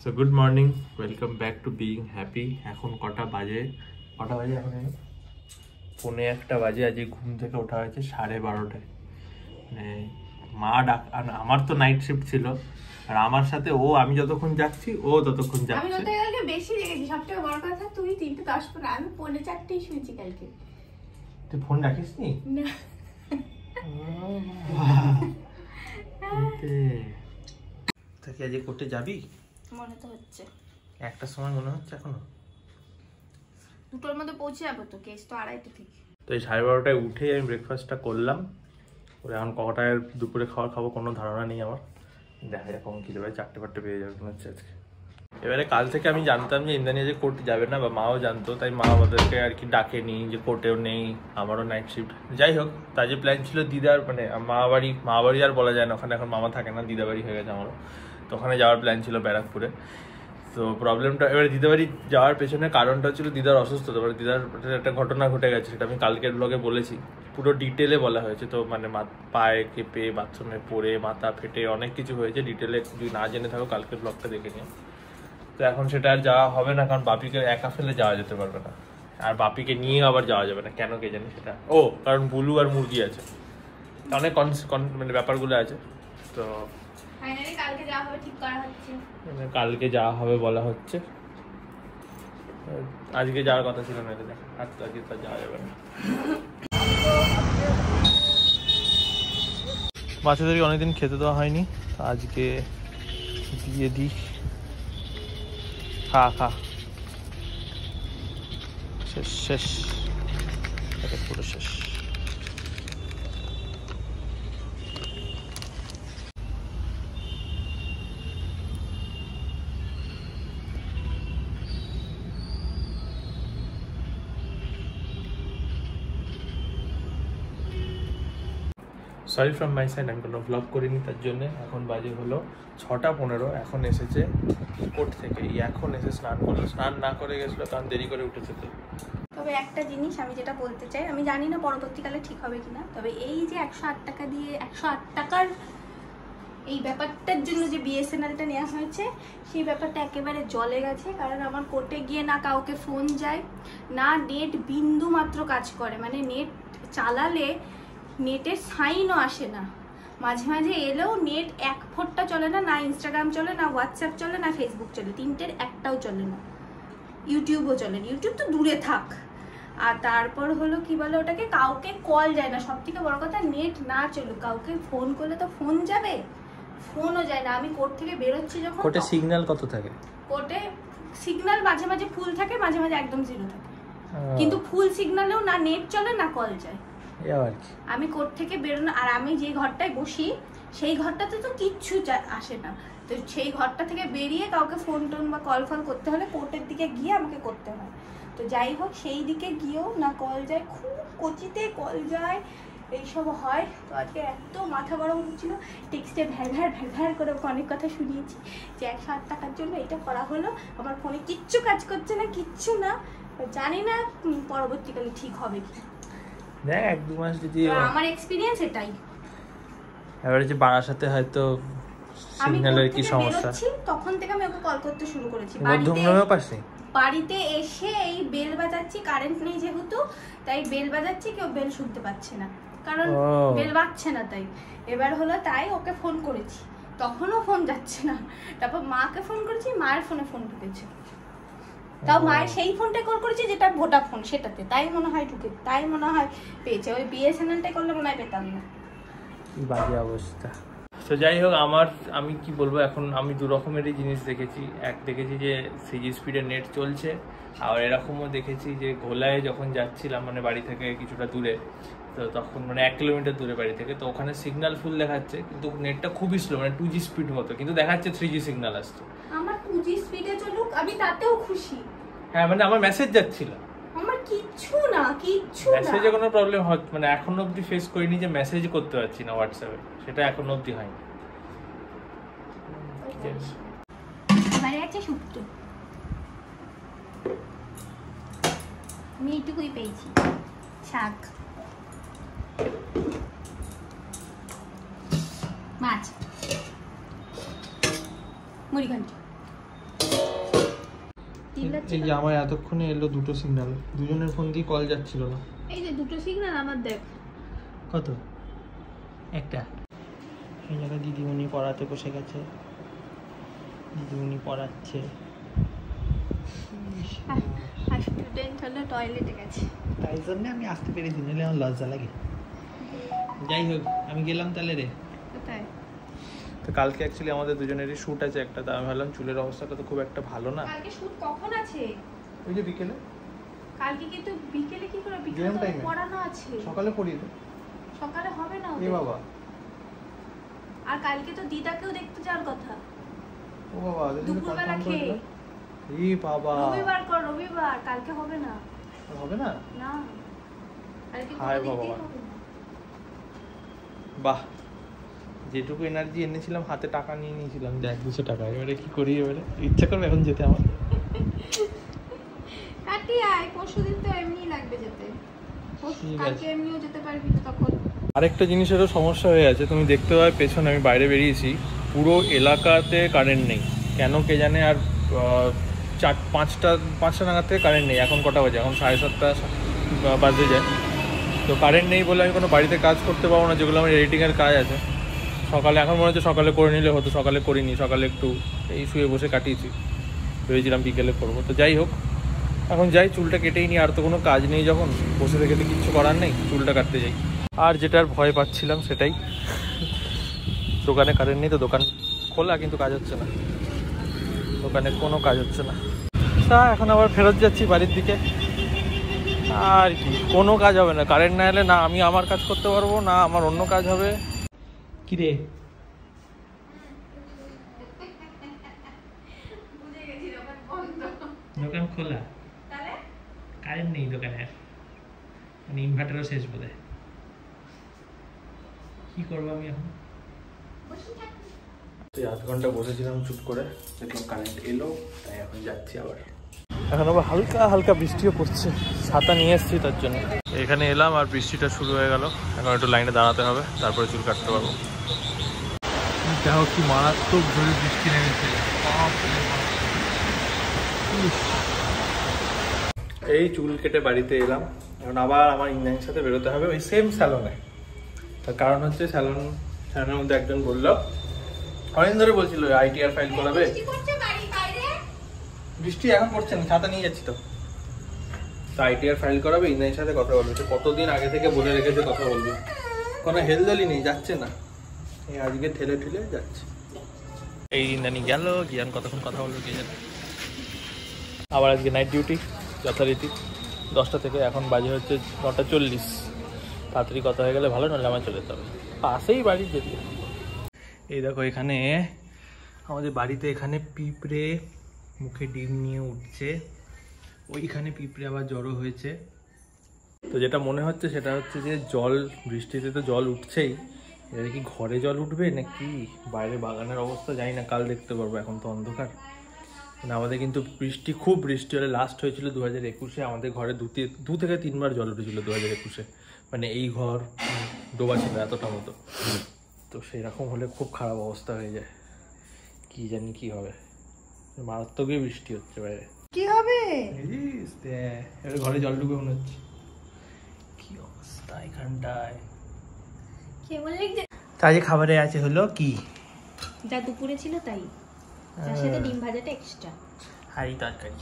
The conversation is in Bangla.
So good morning, welcome back to being happy. এখন কটা বাজে এখন 1:45 বাজে। আজকে ঘুম থেকে ওঠা হয়েছে 12:30টায়। মানে মা আমার তো নাইট শিফট ছিল, আর আমার সাথে আমি যতক্ষণ যাচ্ছি ও ততক্ষণ যাচ্ছে। আমি কালকে বেশি জেগেছি, সবথেকে বড় কথা তুই 3:10 পর, আমি 4:45 শুয়েছি কালকে। তুই ফোন রাখিস নি? না। তুই আজকে করতে যাবি? মনে তো হচ্ছে একটার সময় মনে হচ্ছে এখনো। 2টোর মধ্যে পৌঁছে যাবো তো, কেস তো 2:30 থেকে। তো এই 12:30টায় উঠেই আমি ব্রেকফাস্টটা করলাম। এখন কটায় দুপুরে খাবো কোনো ধারণা নেই আমার। দেখা যাক কখন খিদে পাই, 4-5 পেয়ে যাবে মনে হচ্ছে আজকে। এবারে কাল থেকে আমি জানতাম যে ইন্দ্রাণী যে কোর্টে যাবে না, বা মাও জানতো, তাই মা আমাদেরকে আর কি ডাকেনি যে কোর্টেও নেই, আমারও নাইট শিফট। যাই হোক, তার যে প্ল্যান ছিল দিদার, মানে মা বাড়ি আর বলা যায় না, ওখানে এখন মামা থাকে না, দিদা বাড়ি হয়ে গেছে আমারও। তো ওখানে যাওয়ার প্ল্যান ছিল ব্যারাকপুরে। তো প্রবলেমটা এবারে দিদাবাড়ি যাওয়ার পেছনে কারণটা হচ্ছিল দিদার অসুস্থতা। এবার দিদার একটা ঘটনা ঘটে গেছে, সেটা আমি কালকের ব্লগে বলেছি, পুরো ডিটেলে বলা হয়েছে। তো মানে পায়ে কেঁপে, বাথরুমে পড়ে, মাথা ফেটে অনেক কিছু হয়েছে। ডিটেলে যদি না জেনে থাকো কালকের ব্লগটা দেখে নিও। তো এখন সেটা আর যাওয়া হবে না, কারণ বাপিকে একা ফেলে যাওয়া যেতে পারবে না, আর বাপিকে নিয়ে আবার যাওয়া যাবে না। কেন কে জানি সেটা। কারণ বুলু আর মুরগি আছে, অনেক মানে ব্যাপারগুলো আছে। তো ফাইনালি কালকে যাওয়া হবে, ঠিক করা হচ্ছে। কালকে যাওয়া হবে বলা হচ্ছে। আজকে যাওয়ার কথা ছিল না, আর তো আজকে তো যাওয়া যাবে না। বাচ্চাদেরকে অনেকদিন খেতে দেওয়া হয়নি, আজকে দিয়ে দিই। খা শেষ পুরো শেষ। সরি ফ্রম মাই সাইড, আমি কোনো ব্লগ করিনি তার জন্যে। এখন বাজে হলো 6:15। এখন এসেছে কোর্ট থেকে, এখন এসে স্নান করলো। স্নান না করে গেছিলো কারণ দেরি করে উঠেছে। তো তবে একটা জিনিস আমি যেটা বলতে চাই, আমি জানি না পরবর্তীকালে ঠিক হবে কিনা, তবে এই যে 108 টাকা দিয়ে 108 টাকার এই ব্যাপারটার জন্য যে বিএসএনএলটা নেওয়া হয়েছে, সেই ব্যাপারটা একেবারে জলে গেছে। কারণ আমার কোর্টে গিয়ে না কাউকে ফোন যায়, না নেট বিন্দু মাত্র কাজ করে, মানে নেট চালালে নেটের সাইনও আসে না। মাঝে মাঝে এলেও নেট 1 ফোঁটা চলে না, না ইনস্টাগ্রাম চলে, না হোয়াটসঅ্যাপ চলে, না ফেসবুক চলে, তিনটের একটাও চলে না। ইউটিউবও চলে না, ইউটিউব তো দূরে থাক। আর তারপর হলো কি বলে ওটাকে, কাউকে কল যায় না। সব থেকে বড় কথা, নেট না চলুক, কাউকে ফোন করলে তো ফোন যাবে, ফোনও যায় না। আমি কোর্ট থেকে বেরোচ্ছি যখন, কোর্টে সিগন্যাল কত থাকে? কোর্টে সিগন্যাল মাঝে মাঝে ফুল থাকে, মাঝে মাঝে একদম জিরো থাকে। কিন্তু ফুল সিগন্যালেও না নেট চলে, না কল যায়। আমি কোর্ট থেকে বেরোনো, আর আমি যে ঘরটায় বসি সেই ঘরটাতে তো কিচ্ছু আসে না। তো সেই ঘরটা থেকে বেরিয়ে কাউকে ফোন টোন বা কল ফল করতে হলে কোর্টের দিকে গিয়ে আমাকে করতে হয়। তো যাই হোক, সেই দিকে গিয়েও না কল যায়, খুব কচিতে কল যায়, এইসব হয়। তো আজকে এত মাথা গরম হচ্ছিল, টেক্সটে ভ্যার করে ওকে অনেক কথা শুনিয়েছি যে 108 টাকার জন্য এটা করা হলো। আমার ফোনে কিচ্ছু কাজ করছে না, কিচ্ছু না। জানি না পরবর্তীকালে ঠিক হবে কি। দেখ 1-2 মাস যদি, আমার এক্সপেরিয়েন্স এটাই। এবারে যে বারাসাতে হয়তো সিগন্যালের কি সমস্যা, তখন থেকে আমি ওকে কল করতে শুরু করেছি। বাড়িতে এসে এই বেল বাজাচ্ছি, কারেন্ট নেই যেহেতু, তাই বেল বাজাচ্ছি, কেউ বেল শুনতে পাচ্ছে না, কারণ বেল বাজছে না। তাই এবার হলো, তাই ওকে ফোন করেছি, তখনও ফোন যাচ্ছে না। তারপর মাকে ফোন করেছি, মায়ের ফোনে ফোন ঢুকেছে, তাও মায়ের সেই ফোনটা কল করেছি যেটা ভোডাফোন, সেটাতে, তাই মনে হয় ঢুকে, তাই মনে হয় পেয়েছে। ওই বিএসএনএলটাই করলে মনে হয় পেতাম না। বাজে অবস্থা। তো যাই হোক, আমি কি বলবো, এখন আমি 2 রকমেরই জিনিস দেখেছি। দেখেছি যে 3G স্পিডের নেট চলছে, আর এরকমও দেখেছি যে ঘোলায় যখন যাচ্ছিলাম, মানে বাড়ি থেকে কিছুটা দূরে, তো তখন মানে 1 কিলোমিটার দূরে বাড়ি থেকে, তো ওখানে সিগন্যাল ফুল দেখাচ্ছে, কিন্তু নেটটা খুবই স্লো, মানে 2G স্পিড মতো, কিন্তু দেখাচ্ছে 3G সিগন্যাল আসছে। আমার 2G স্পিডে চলুক, আমি তাতেও খুশি। হ্যাঁ, মানে আমার মেসেজ যাচ্ছিল, আমার কিচ্ছু না। মেসেজে কোনো প্রবলেম হচ্ছে, মানে এখনো অবধি ফেস করিনি যে মেসেজ করতে পারছি না হোয়াটসঅ্যাপে, সেটা এখনো অবধি হয়নি। এবারে আছে শুক্তো, আমি এইটুকুই পেয়েছি। শাক, মাছ, মুড়ি ঘন্ট। এই যে আমার এতক্ষণে এলো দুটো সিগন্যাল, দুজনের ফোন দিয়ে কল যাচ্ছিল না। এই যে দুটো সিগন্যাল আমার দেখ কত? একটা। এই জায়গায় দিদিমণি পড়াতে বসে গেছে, দিদিমণি পড়াচ্ছে। আর স্টুডেন্ট হলো টয়লেটে গেছে, তাই জন্য আমি আসতে পেরেছি, নাহলে আমার লজ্জা লাগে। যাই হোক, আমি গেলাম তাহলে রে। কোথায়? তো কালকে অ্যাকচুয়ালি আমাদের দুজনেরই শ্যুট আছে একটা, তা আমি ভাবলাম চুলের অবস্থাটা তো খুব একটা ভালো না। কালকে শ্যুট কখন আছে? ওই যে বিকেলে। কালকে কিন্তু বিকেলে কি করে? বিকেলে তো পড়ানো আছে। সকালে পড়িয়ে দে। সকালে হবে না এ বাবা। আর কালকে তো দিদাকেও দেখতে যাওয়ার কথা। ও বাবা, দুপুরবেলা খেয়ে। ই বাবা, রবিবার কর, রবিবার, কালকে হবে না। হবে না? না, কালকে হায় কোনো বাবা। দিতেই হবে না। বাহ, যেটুকু এনার্জি এনেছিলাম হাতে টাকা নিয়ে নিয়েছিলাম, দেখ 200 টাকা। এবারে কি করি? এবারে ইচ্ছা করবে এখন যেতে আমার। কাটি আয়, পরশুদিন তো এমনি লাগবে যেতে। কালকে এমনিও যেতে পারবি তো তখন। আরেকটা জিনিসেরও সমস্যা হয়ে আছে, তুমি দেখতে পাবে পেছনে আমি বাইরে বেরিয়েছি, পুরো এলাকাতে কারেন্ট নেই কেন কে জানে। আর 5টা নাগাদ থেকে কারেন্ট নেই। এখন কটা বাজে? এখন 7:30 বাজে যায়। তো কারেন্ট নেই বলে আমি কোনো বাড়িতে কাজ করতে পারবো না, যেগুলো আমার এডিটিংয়ের কাজ আছে। সকালে এখন মনে হচ্ছে সকালে করে নিলে হতো, সকালে করিনি। সকালে একটু এই শুয়ে বসে কাটিয়েছি, ভেবেছিলাম বিকেলে করবো। তো যাই হোক, এখন যাই, চুলটা কেটেই নি। আর তো কোনো কাজ নেই, যখন বসে থেকে তো কিচ্ছু করার নেই, চুলটা কাটতে যাই। আর যেটার ভয় পাচ্ছিলাম সেটাই, দোকানে কারেন্ট নেই, তো দোকান খোলা কিন্তু কাজ হচ্ছে না, দোকানে কোনো কাজ হচ্ছে না। এখন আবার ফেরত যাচ্ছি বাড়ির দিকে। আর কি, কোনো কাজ হবে না কারেন্ট না এলে, না আমি আমার কাজ করতে পারবো, না আমার অন্য কাজ হবে। কি রে? দোকান খোলা, কারেন্ট নেই দোকানে, মানে ইনভার্টারও শেষ বোধ হয়। কি করবো আমি এখন? 8 ঘন্টা বসেছিলাম চুপ করে, দেখলাম কারেন্ট এলো, তাই এখন যাচ্ছি আবার। এখন আবার হালকা হালকা বৃষ্টিও পড়ছে, ছাতা নিয়ে এসেছি তার জন্য। এখানে এলাম আর বৃষ্টিটা শুরু হয়ে গেল। এখন একটু লাইনে দাঁড়াতে হবে, তারপরে চুল কাটতে পারবো। দেখো কি মারাত্মক জোরে বৃষ্টি নেমেছে। এই চুল কেটে বাড়িতে এলাম, এখন আবার আমার ইন্দ্রাণীর সাথে বেরোতে হবে ওই সেম স্যালনে। তার কারণ হচ্ছে স্যালনের মধ্যে একজন বললো, অনেকদিন ধরে বলছিল ITR ফাইল করাবে। বৃষ্টি এখন পড়ছে না, ছাতা নিয়ে যাচ্ছি তো। ITR ফাইল করাবে, ইন্দ্রাণীর সাথে কথা বলবে। কতদিন আগে থেকে বলে রেখেছে কথা বলবে, কোনো হেলদলি নেই, যাচ্ছে না। এই আজকে ঠেলে ঠেলে যাচ্ছে। এই ইন্দ্রাণী গেল, জ্ঞান কতক্ষণ কথা বললো কে জানে। আবার আজকে নাইট ডিউটি যথারীতি 10টা থেকে, এখন বাজে হচ্ছে 9:40। তাড়াতাড়ি কথা হয়ে গেলে ভালো, নাহলে আমার চলে যেতে হবে। পাশেই বাড়ি যদি। এই দেখো এখানে আমাদের বাড়িতে, এখানে পিঁপড়ে মুখে ডিম নিয়ে উঠছে, ওইখানে পিঁপড়ে আবার জড়ো হয়েছে। তো যেটা মনে হচ্ছে সেটা হচ্ছে যে জল, বৃষ্টিতে তো জল উঠছেই, এবার কি ঘরে জল উঠবে নাকি বাইরে বাগানের অবস্থা জানি না, কাল দেখতে পারবো, এখন তো অন্ধকার। মানে আমাদের কিন্তু বৃষ্টি, খুব বৃষ্টি হলে লাস্ট হয়েছিল 2021-এ, আমাদের ঘরে 2 থেকে 3 বার জল উঠেছিল 2021-এ। মানে এই ঘর ডোবা ছিল এতটা মতো। তো সেরকম হলে খুব খারাপ অবস্থা হয়ে যায়, কি জানি কি হবে। মারাত্মকই বৃষ্টি হচ্ছে বাইরে, কি হবে? এবার ঘরে জল ঢুকে মনে হচ্ছে। কি অবস্থা এখানটায়। আজকে খাবারে আছে হলো কি, যা দুপুরে ছিল তাই, যার সাথে ডিম ভাজাটা এক্সট্রা, হাঁড়ি তরকারি।